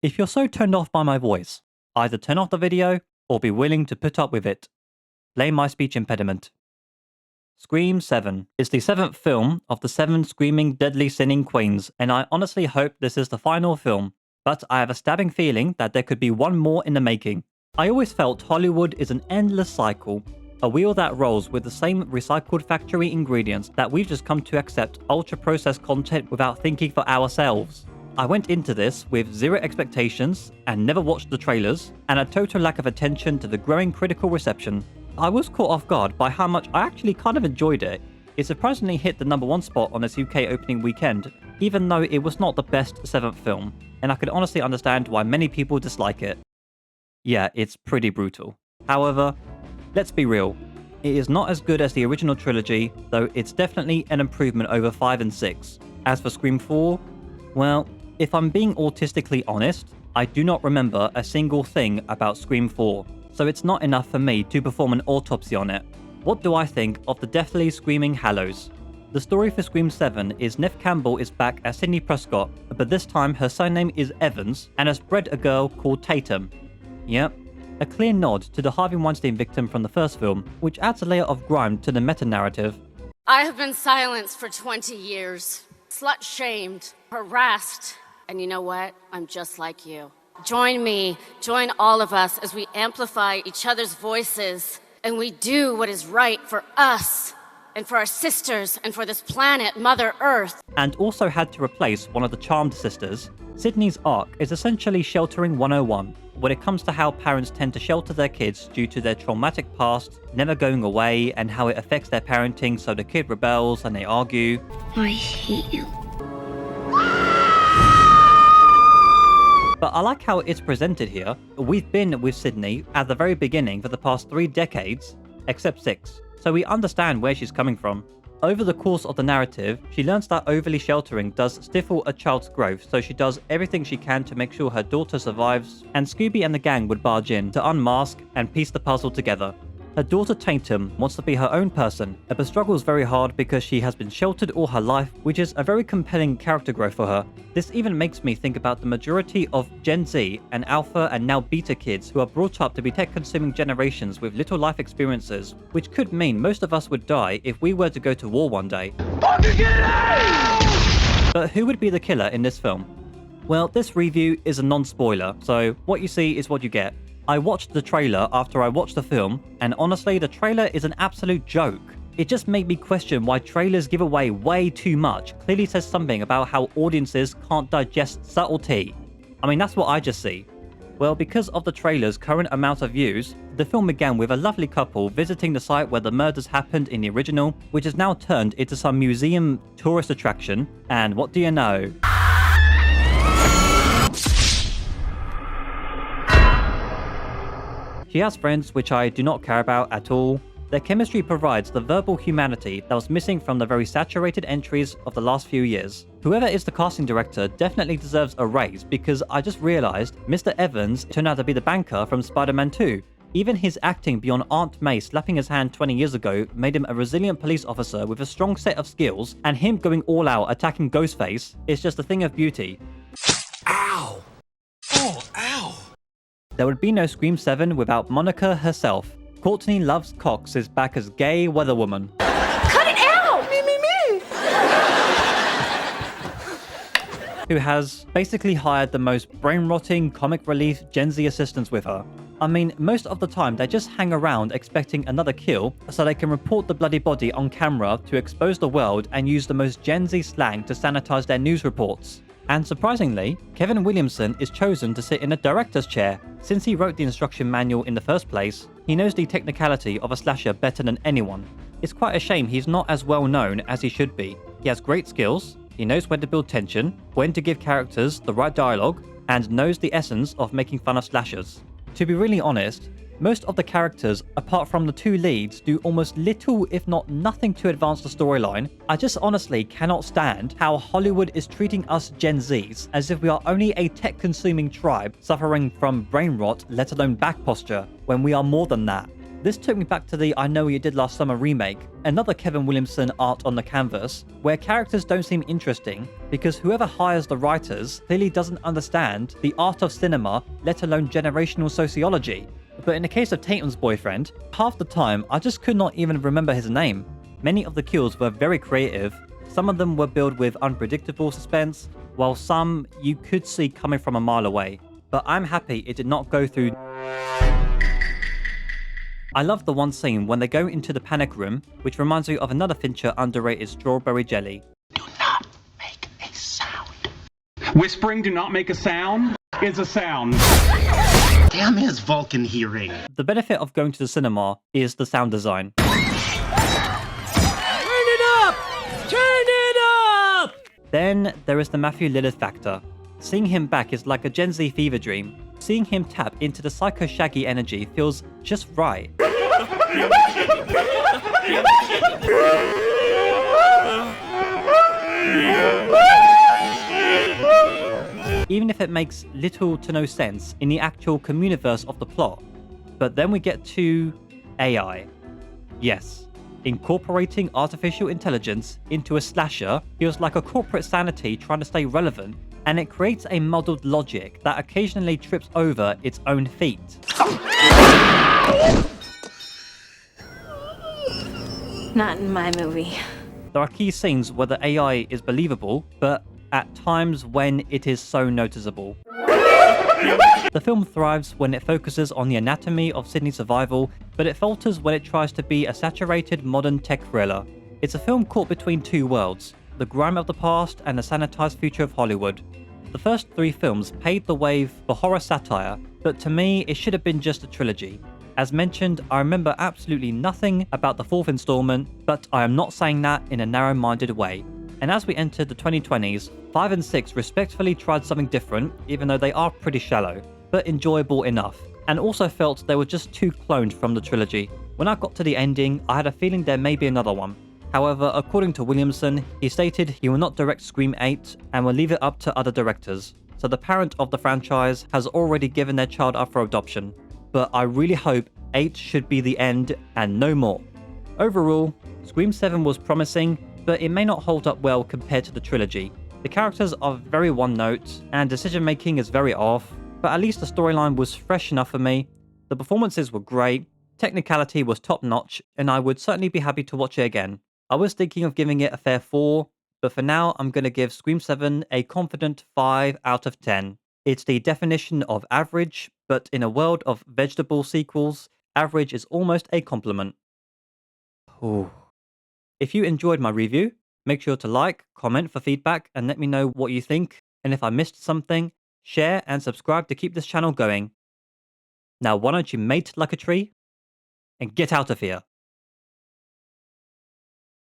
If you're so turned off by my voice, either turn off the video or be willing to put up with it. Blame my speech impediment. Scream 7 is the 7th film of the 7 screaming deadly sinning queens, and I honestly hope this is the final film, but I have a stabbing feeling that there could be one more in the making. I always felt Hollywood is an endless cycle, a wheel that rolls with the same recycled factory ingredients that we've just come to accept ultra-processed content without thinking for ourselves. I went into this with zero expectations and never watched the trailers, and a total lack of attention to the growing critical reception. I was caught off guard by how much I actually kind of enjoyed it. It surprisingly hit the #1 spot on its UK opening weekend, even though it was not the best 7th film, and I could honestly understand why many people dislike it. Yeah, it's pretty brutal. However, let's be real, it is not as good as the original trilogy, though it's definitely an improvement over 5 and 6. As for Scream 4, well, if I'm being autistically honest, I do not remember a single thing about Scream 4, so it's not enough for me to perform an autopsy on it. What do I think of the deathly screaming Hallows? The story for Scream 7 is Neve Campbell is back as Sidney Prescott, but this time her surname is Evans and has bred a girl called Tatum. Yep, a clear nod to the Harvey Weinstein victim from the first film, which adds a layer of grime to the meta-narrative. I have been silenced for 20 years, slut-shamed, harassed, and you know what? I'm just like you. Join me, join all of us as we amplify each other's voices and we do what is right for us and for our sisters and for this planet, Mother Earth. And also had to replace one of the charmed sisters. Sydney's arc is essentially sheltering 101, when it comes to how parents tend to shelter their kids due to their traumatic past never going away and how it affects their parenting, so the kid rebels and they argue. I hate you. But I like how it's presented here. We've been with Sydney at the very beginning for the past 3 decades, except 6, so we understand where she's coming from. Over the course of the narrative, she learns that overly sheltering does stifle a child's growth, so she does everything she can to make sure her daughter survives, and Scooby and the gang would barge in to unmask and piece the puzzle together. Her daughter Tatum wants to be her own person, but struggles very hard because she has been sheltered all her life, which is a very compelling character growth for her. This even makes me think about the majority of Gen Z and Alpha and now Beta kids who are brought up to be tech-consuming generations with little life experiences, which could mean most of us would die if we were to go to war one day. But who would be the killer in this film? Well, this review is a non-spoiler, so what you see is what you get. I watched the trailer after I watched the film, and honestly, the trailer is an absolute joke. It just made me question why trailers give away way too much. Clearly says something about how audiences can't digest subtlety. I mean, that's what I just see. Well, because of the trailer's current amount of views, the film began with a lovely couple visiting the site where the murders happened in the original, which has now turned into some museum tourist attraction, and what do you know? She has friends which I do not care about at all. Their chemistry provides the verbal humanity that was missing from the very saturated entries of the last few years. Whoever is the casting director definitely deserves a raise, because I just realized Mr. Evans turned out to be the banker from Spider-Man 2. Even his acting beyond Aunt May slapping his hand 20 years ago made him a resilient police officer with a strong set of skills, and him going all out attacking Ghostface is just a thing of beauty. Ow! Oh, ow! There would be no Scream 7 without Monica herself. Courtney Loves Cox is back as gay weather woman. Cut it out! Me! Who has basically hired the most brain-rotting comic relief Gen Z assistants with her. I mean, most of the time they just hang around expecting another kill so they can report the bloody body on camera to expose the world and use the most Gen Z slang to sanitize their news reports. And surprisingly, Kevin Williamson is chosen to sit in a director's chair. Since he wrote the instruction manual in the first place, he knows the technicality of a slasher better than anyone. It's quite a shame he's not as well known as he should be. He has great skills, he knows when to build tension, when to give characters the right dialogue, and knows the essence of making fun of slashers. To be really honest, most of the characters, apart from the 2 leads, do almost little if not nothing to advance the storyline. I just honestly cannot stand how Hollywood is treating us Gen Zs as if we are only a tech-consuming tribe suffering from brain rot, let alone back posture, when we are more than that. This took me back to the I Know What You Did Last Summer remake, another Kevin Williamson art on the canvas, where characters don't seem interesting because whoever hires the writers clearly doesn't understand the art of cinema, let alone generational sociology. But in the case of Tatum's boyfriend, half the time I just could not even remember his name. Many of the kills were very creative, some of them were built with unpredictable suspense, while some you could see coming from a mile away. But I'm happy it did not go through. I love the one scene when they go into the panic room, which reminds me of another Fincher underrated Strawberry Jelly. Do not make a sound. Whispering "do not make a sound" is a sound. Damn his Vulcan hearing. The benefit of going to the cinema is the sound design. Turn it up! Turn it up! Then there is the Matthew Lillard factor. Seeing him back is like a Gen Z fever dream. Seeing him tap into the Psycho Shaggy energy feels just right. Even if it makes little to no sense in the actual communiverse of the plot. But then we get to AI. Yes, incorporating artificial intelligence into a slasher feels like a corporate sanity trying to stay relevant, and it creates a muddled logic that occasionally trips over its own feet. Not in my movie. There are key scenes where the AI is believable, but at times when it is so noticeable. The film thrives when it focuses on the anatomy of Sydney's survival, but it falters when it tries to be a saturated modern tech thriller. It's a film caught between two worlds, the grime of the past and the sanitized future of Hollywood. The first three films paved the way for horror satire, but to me it should have been just a trilogy. As mentioned, I remember absolutely nothing about the fourth installment, but I am not saying that in a narrow-minded way. And as we entered the 2020s, 5 and 6 respectfully tried something different, even though they are pretty shallow, but enjoyable enough, and also felt they were just too cloned from the trilogy. When I got to the ending, I had a feeling there may be another one. However, according to Williamson, he stated he will not direct Scream 8 and will leave it up to other directors. So the parent of the franchise has already given their child up for adoption. But I really hope 8 should be the end and no more. Overall, Scream 7 was promising, but it may not hold up well compared to the trilogy. The characters are very one note, and decision making is very off, but at least the storyline was fresh enough for me. The performances were great, technicality was top notch, and I would certainly be happy to watch it again. I was thinking of giving it a fair 4, but for now I'm going to give Scream 7 a confident 5 out of 10. It's the definition of average, but in a world of vegetable sequels, average is almost a compliment. Ooh. If you enjoyed my review, make sure to like, comment for feedback, and let me know what you think. And if I missed something, share and subscribe to keep this channel going. Now why don't you mate like a tree and get out of here.